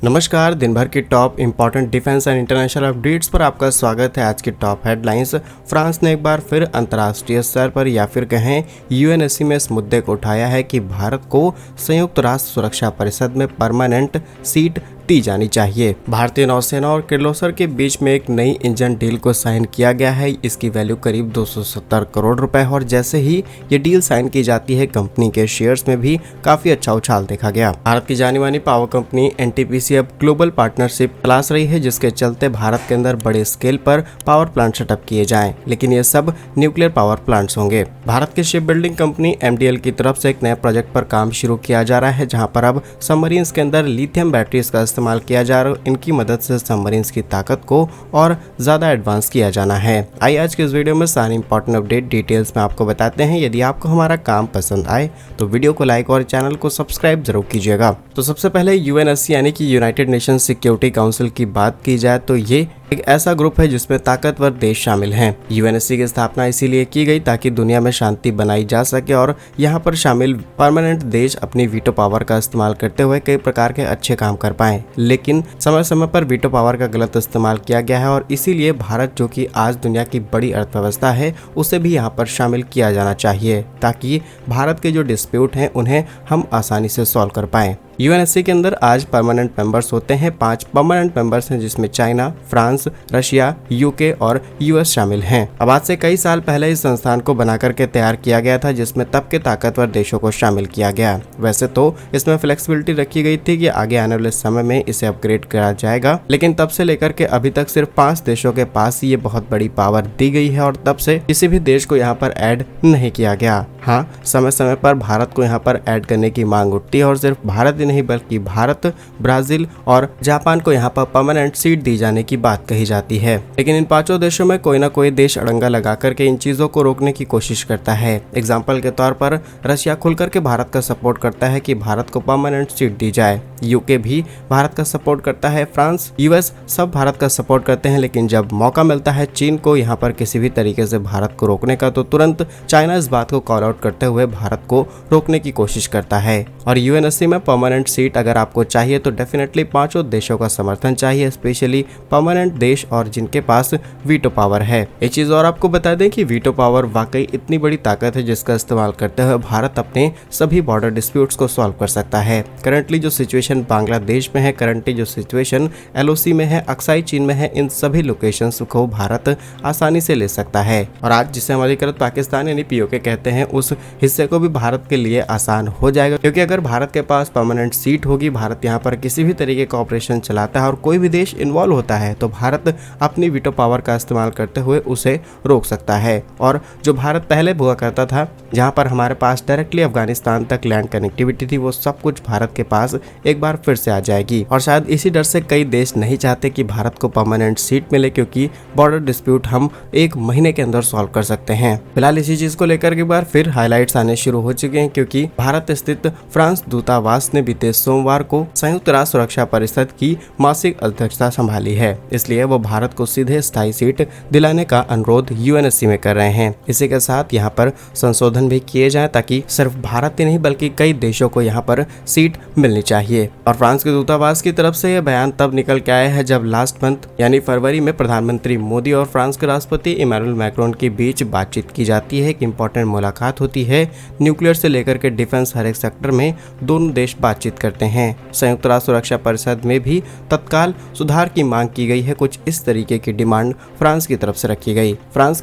नमस्कार, दिन भर की top important defence and international updates पर आपका स्वागत है। आज की टॉप हेडलाइंस। फ्रांस ने एक बार फिर अंतर्राष्ट्रीय स्तर पर या फिर कहें यूएनएससी में इस मुद्दे को उठाया है कि भारत को संयुक्त राष्ट्र सुरक्षा परिषद में परमानेंट सीट दी जानी चाहिए। भारतीय नौसेना और किर्लोस्कर के बीच में एक नई इंजन डील को साइन किया गया है। इसकी वैल्यू करीब 270 करोड़ रुपए और जैसे ही ये डील साइन की जाती है, कंपनी के शेयर्स में भी काफी अच्छा उछाल देखा गया। भारत की जानी मानी पावर कंपनी एनटीपीसी अब ग्लोबल पार्टनरशिप तलाश रही है, जिसके चलते भारत के अंदर बड़े स्केल पर पावर प्लांट सेटअप किए जाएं, लेकिन ये सब न्यूक्लियर पावर प्लांट्स होंगे। भारत की शिप बिल्डिंग कंपनी एमडीएल की तरफ से एक नए प्रोजेक्ट पर काम शुरू किया जा रहा है, जहां पर अब सबमरीन्स के अंदर लिथियम बैटरीज का इस्तेमाल किया जा रहा है। इनकी मदद से सबमरीन्स की ताकत को और ज्यादा एडवांस किया जाना है। आइए आज के इस वीडियो में सारी इंपॉर्टेंट अपडेट डिटेल्स में आपको बताते हैं। यदि आपको हमारा काम पसंद आए तो वीडियो को लाइक और चैनल को सब्सक्राइब जरूर कीजिएगा। तो सबसे पहले यूएनएससी यानी कि यूनाइटेड नेशन सिक्योरिटी काउंसिल की बात की जाए तो ये एक ऐसा ग्रुप है जिसमें ताकतवर देश शामिल हैं। यूएनएससी की स्थापना इसीलिए की गई ताकि दुनिया में शांति बनाई जा सके और यहाँ पर शामिल परमानेंट देश अपनी वीटो पावर का इस्तेमाल करते हुए कई प्रकार के अच्छे काम कर पाएं। लेकिन समय समय पर वीटो पावर का गलत इस्तेमाल किया गया है और इसीलिए भारत, जो कि आज दुनिया की बड़ी अर्थव्यवस्था है, उसे भी यहाँ पर शामिल किया जाना चाहिए ताकि भारत के जो डिस्प्यूट हैं उन्हें हम आसानी से सॉल्व कर पाएं। यूएनएससी के अंदर आज परमानेंट मेंबर्स होते हैं। 5 परमानेंट मेंबर्स हैं, जिसमें चाइना, फ्रांस, रशिया, यूके और यूएस शामिल हैं। अब आज से कई साल पहले इस संस्थान को बना करके तैयार किया गया था, जिसमें तब के ताकतवर देशों को शामिल किया गया। वैसे तो इसमें फ्लेक्सिबिलिटी रखी गई थी कि आगे आने वाले समय में इसे अपग्रेड करा जाएगा, लेकिन तब से लेकर के अभी तक सिर्फ 5 देशों के पास ये बहुत बड़ी पावर दी गई है और तब से किसी भी देश को यहाँ पर ऐड नहीं किया गया। हाँ, समय समय पर भारत को यहाँ पर ऐड करने की मांग उठती है और सिर्फ भारत ही नहीं बल्कि भारत, ब्राजील और जापान को यहाँ पर परमानेंट सीट दी जाने की बात कही जाती है। लेकिन इन 5 देशों में कोई ना कोई देश अड़ंगा लगा करके इन चीजों को रोकने की कोशिश करता है। एग्जाम्पल के तौर पर रशिया खुल करके भारत का सपोर्ट करता है कि भारत को परमानेंट सीट दी जाए। यूके भी भारत का सपोर्ट करता है। फ्रांस, यूएस सब भारत का सपोर्ट करते हैं। लेकिन जब मौका मिलता है चीन को यहाँ पर किसी भी तरीके से भारत को रोकने का, तो तुरंत चाइना इस बात को कॉल आउट करते हुए भारत को रोकने की कोशिश करता है। और यूएनएससी में परमानेंट सीट अगर आपको चाहिए तो डेफिनेटली 5 देशों का समर्थन चाहिए, स्पेशली परमानेंट देश और जिनके पास वीटो पावर है। एक चीज और आपको बता दें कि वीटो पावर वाकई इतनी बड़ी ताकत है जिसका इस्तेमाल करते हुए भारत अपने सभी बॉर्डर डिस्प्यूट्स को सॉल्व कर सकता है। करंटली जो सिचुएशन बांग्लादेश में है, करंटली जो सिचुएशन एलओसी में है, अक्साई चीन में है, इन सभी लोकेशंस को भारत आसानी से ले सकता है। और आज जिसे हम अधिकृत पाकिस्तान यानी पीओके कहते हैं, उस हिस्से को भी भारत के लिए आसान हो जाएगा, क्योंकि अगर भारत के पास परमानेंट सीट होगी, भारत यहाँ पर किसी भी तरीके का ऑपरेशन चलाता है और कोई भी देश इन्वॉल्व होता है, तो भारत अपनी वीटो पावर का इस्तेमाल करते हुए उसे रोक सकता है। और जो भारत पहले हुआ करता था, जहाँ पर हमारे पास डायरेक्टली अफगानिस्तान तक लैंड कनेक्टिविटी थी, वो सब कुछ भारत के पास एक बार फिर से आ जाएगी। और शायद इसी डर से कई देश नहीं चाहते कि भारत को परमानेंट सीट मिले, क्योंकि बॉर्डर डिस्प्यूट हम 1 महीने के अंदर सॉल्व कर सकते हैं। फिलहाल इसी चीज को लेकर के बार फिर हाईलाइट्स आने शुरू हो चुके हैं, क्योंकि भारत स्थित फ्रांस दूतावास ने बीते सोमवार को संयुक्त राष्ट्र सुरक्षा परिषद की मासिक अध्यक्षता संभाली है। इसलिए वो भारत को सीधे स्थायी सीट दिलाने का अनुरोध यूएनएससी में कर रहे हैं। इसी के साथ यहाँ पर संशोधन भी किए जाए ताकि सिर्फ भारत ही नहीं बल्कि कई देशों को यहाँ पर सीट मिलनी चाहिए। और फ्रांस के दूतावास की तरफ से यह बयान तब निकल के आया है जब लास्ट मंथ यानी फरवरी में प्रधानमंत्री मोदी और फ्रांस के राष्ट्रपति इमैनुअल मैक्रोन के बीच बातचीत की जाती है। एक इंपॉर्टेंट मुलाकात होती है। न्यूक्लियर से लेकर के डिफेंस हर एक सेक्टर में दोनों देश बातचीत करते हैं। संयुक्त राष्ट्र सुरक्षा परिषद में भी तत्काल सुधार की मांग की गई है। कुछ इस तरीके की डिमांड फ्रांस की तरफ से रखी गई। फ्रांस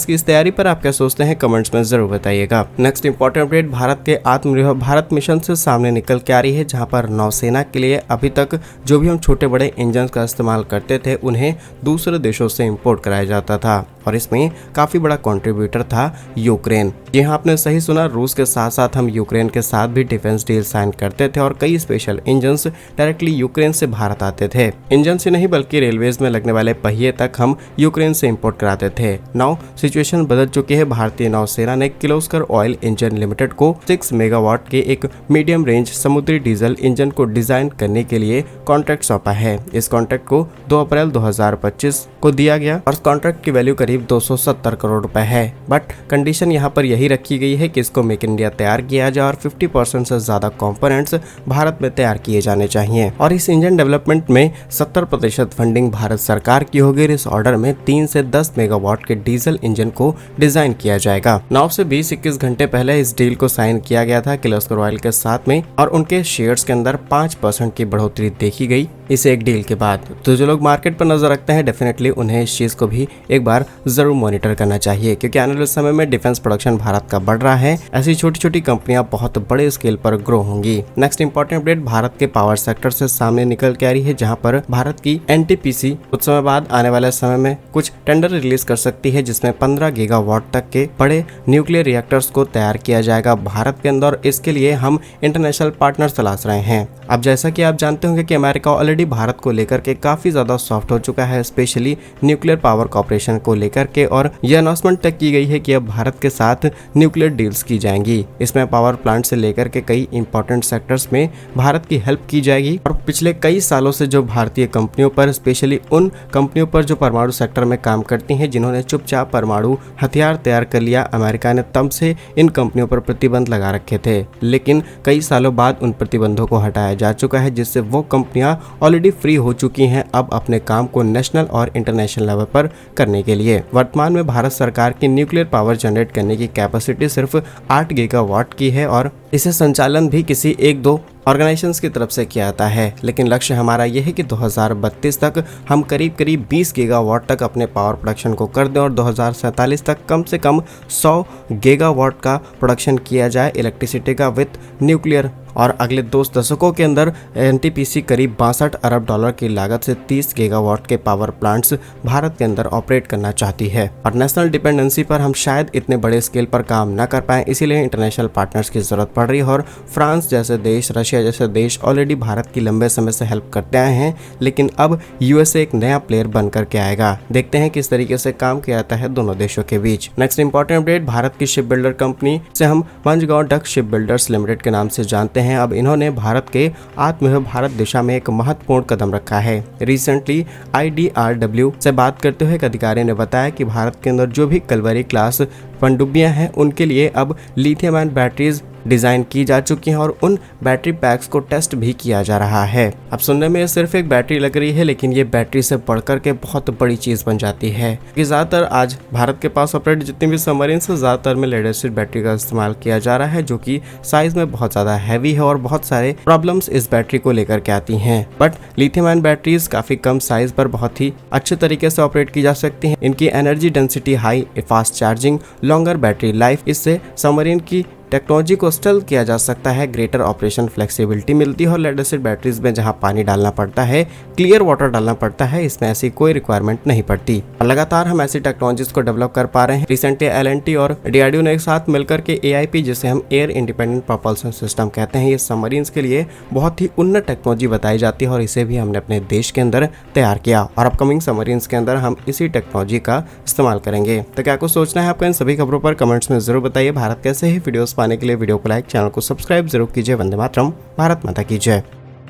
की इस तैयारी पर आप क्या सोचते हैं, कमेंट्स में जरूर बताइएगा। नेक्स्ट इंपॉर्टेंट अपडेट भारत के आत्मनिर्भर भारत मिशन से सामने निकल के आ रही है, जहां पर नौसेना के लिए अभी तक जो भी हम छोटे बड़े इंजन का इस्तेमाल करते थे, उन्हें दूसरे देशों से इंपोर्ट कराया जाता था और इसमें काफी बड़ा कंट्रीब्यूटर था यूक्रेन। जी हाँ, आपने सही सुना, रूस के साथ साथ हम यूक्रेन के साथ भी डिफेंस डील साइन करते थे और कई स्पेशल इंजन्स डायरेक्टली यूक्रेन से भारत आते थे। इंजन से नहीं बल्कि रेलवेज में लगने वाले पहिए तक हम यूक्रेन से इंपोर्ट कराते थे। नाउ सिचुएशन बदल चुकी है। भारतीय नौसेना ने किर्लोस्कर ऑयल इंजन लिमिटेड को 6 मेगावाट के एक मीडियम रेंज समुद्री डीजल इंजन को डिजाइन करने के लिए कॉन्ट्रैक्ट सौंपा है। इस कॉन्ट्रैक्ट को 2 अप्रैल 2025 को दिया गया और कॉन्ट्रैक्ट की वैल्यू करीब 270 करोड़ रुपए है। बट कंडीशन यहाँ पर यही रखी गई है कि इसको मेक इन इंडिया तैयार किया जाए और 50% से ज्यादा कंपोनेंट्स भारत में तैयार किए जाने चाहिए। और इस इंजन डेवलपमेंट में 70% फंडिंग भारत सरकार की होगी। इस ऑर्डर में 3 से 10 मेगावाट के डीजल इंजन को डिजाइन किया जाएगा। 9 से 20-21 घंटे पहले इस डील को साइन किया गया था किर्लोस्कर ऑयल के साथ में और उनके शेयर्स के अंदर 5% की बढ़ोतरी देखी गई इस एक डील के बाद। तो जो लोग मार्केट पर नजर रखते हैं डेफिनेटली उन्हें इस चीज को भी एक बार जरूर मॉनिटर करना चाहिए, क्योंकि आने वाले समय में डिफेंस प्रोडक्शन भारत का बढ़ रहा है। ऐसी छोटी छोटी कंपनियां बहुत बड़े स्केल पर ग्रो होंगी। नेक्स्ट इंपॉर्टेंट अपडेट भारत के पावर सेक्टर से सामने निकल के आ रही है, जहां पर भारत की एनटीपीसी कुछ समय बाद आने वाले समय में कुछ टेंडर रिलीज कर सकती है, जिसमें 15 गीगावाट तक के बड़े न्यूक्लियर रिएक्टर्स को तैयार किया जाएगा भारत के अंदर। इसके लिए हम इंटरनेशनल पार्टनर तलाश रहे हैं। अब जैसा कि आप जानते होंगे कि अमेरिका ऑलरेडी भारत को लेकर के काफी ज्यादा सॉफ्ट हो चुका है, स्पेशली न्यूक्लियर पावर कॉर्पोरेशन को लेकर के, और यह अनाउंसमेंट तक की गई है कि अब भारत के साथ न्यूक्लियर डील्स की जाएंगी। इसमें पावर प्लांट से लेकर के कई इंपॉर्टेंट सेक्टर्स में भारत की हेल्प की जाएगी। और पिछले कई सालों से जो भारतीय कंपनियों पर, स्पेशली उन कंपनियों पर जो परमाणु सेक्टर में काम करती हैं, जिन्होंने चुपचाप परमाणु हथियार तैयार कर लिया, अमेरिका ने तब से इन कंपनियों पर प्रतिबंध लगा रखे थे। लेकिन कई सालों बाद उन प्रतिबंधों को हटाया जा चुका है, जिससे वो कंपनियां ऑलरेडी फ्री हो चुकी हैं अब अपने काम को नेशनल और इंटरनेशनल लेवल पर करने के लिए। वर्तमान में भारत सरकार की न्यूक्लियर पावर जनरेट करने की कैपेसिटी सिर्फ 8 गीगावाट की है और इसे संचालन भी किसी 1-2 ऑर्गेनाइजेशंस की तरफ से किया जाता है। लेकिन लक्ष्य हमारा यह है कि 2032 तक हम करीब 20 गीगावाट तक अपने पावर प्रोडक्शन को कर दें और 2047 तक कम से कम 100 गीगावाट का प्रोडक्शन किया जाए इलेक्ट्रिसिटी का विद न्यूक्लियर। और अगले 2 दशकों के अंदर एनटीपीसी करीब 62 अरब डॉलर की लागत से 30 गीगावाट के पावर प्लांट्स भारत के अंदर ऑपरेट करना चाहती है। और नेशनल डिपेंडेंसी पर हम शायद इतने बड़े स्केल पर काम न कर पाएं, इसीलिए इंटरनेशनल पार्टनर्स की जरूरत पड़ रही है। और फ्रांस जैसे देश, रशिया जैसे देश ऑलरेडी भारत की लंबे समय से हेल्प करते आए हैं, लेकिन अब यूएसए एक नया प्लेयर बन करके आएगा। देखते हैं किस तरीके से काम किया जाता है दोनों देशों के बीच। नेक्स्ट इंपॉर्टेंट अपडेट भारत की शिप बिल्डर कंपनी से हम Mazagon duck ship builders limited के नाम से जानते हैं। अब इन्होंने भारत के आत्मनिर्भर भारत दिशा में एक महत्वपूर्ण कदम रखा है। रिसेंटली IDRW से बात करते हुए एक अधिकारी ने बताया कि भारत के अंदर जो भी कलवरी क्लास पनडुब्बियां हैं, उनके लिए अब लिथियम आयन बैटरीज डिजाइन की जा चुकी हैं और उन बैटरी पैक्स को टेस्ट भी किया जा रहा है। अब सुनने में सिर्फ एक बैटरी लग रही है, लेकिन ये बैटरी से बढ़कर के बहुत बड़ी चीज बन जाती है। कि ज्यादातर आज भारत के पास ऑपरेट जितनी भी सबमरीन से ज्यादातर में लेड एसिड बैटरी का इस्तेमाल किया जा रहा है, जो कि साइज में बहुत ज्यादा हैवी है और बहुत सारे प्रॉब्लम्स इस बैटरी को लेकर के आती हैं। बट लिथियम आयन बैटरीज काफी कम साइज पर बहुत ही अच्छे तरीके से ऑपरेट की जा सकती हैं। इनकी energy density high, fast charging, longer battery life, इससे सबमरीन की टेक्नोलॉजी को स्टल किया जा सकता है। ग्रेटर ऑपरेशन फ्लेक्सिबिलिटी मिलती है और लेड एसिड बैटरीज में जहां पानी डालना पड़ता है, क्लियर वाटर डालना पड़ता है, इसमें ऐसी कोई रिक्वायरमेंट नहीं पड़ती। और लगातार हम ऐसी टेक्नोलॉजीज को डेवलप कर पा रहे हैं। रिसेंटली LNT और DRDO ने एक साथ मिलकर के AIP, जिसे हम एयर इंडिपेंडेंट प्रोपल्सन सिस्टम कहते हैं, ये सबमरीन्स के लिए बहुत ही उन्नत टेक्नोलॉजी बताई जाती है और इसे भी हमने अपने देश के अंदर तैयार किया और अपकमिंग सबमरीन्स के अंदर हम इसी टेक्नोलॉजी का इस्तेमाल करेंगे। तो क्या कुछ सोचना है आपका इन सभी खबरों पर कमेंट्स में जरूर बताइए। भारत कैसे ही वीडियोस पाने के लिए वीडियो को लाइक, चैनल को सब्सक्राइब जरूर कीजिए। वंदे मातरम, भारत माता की जय।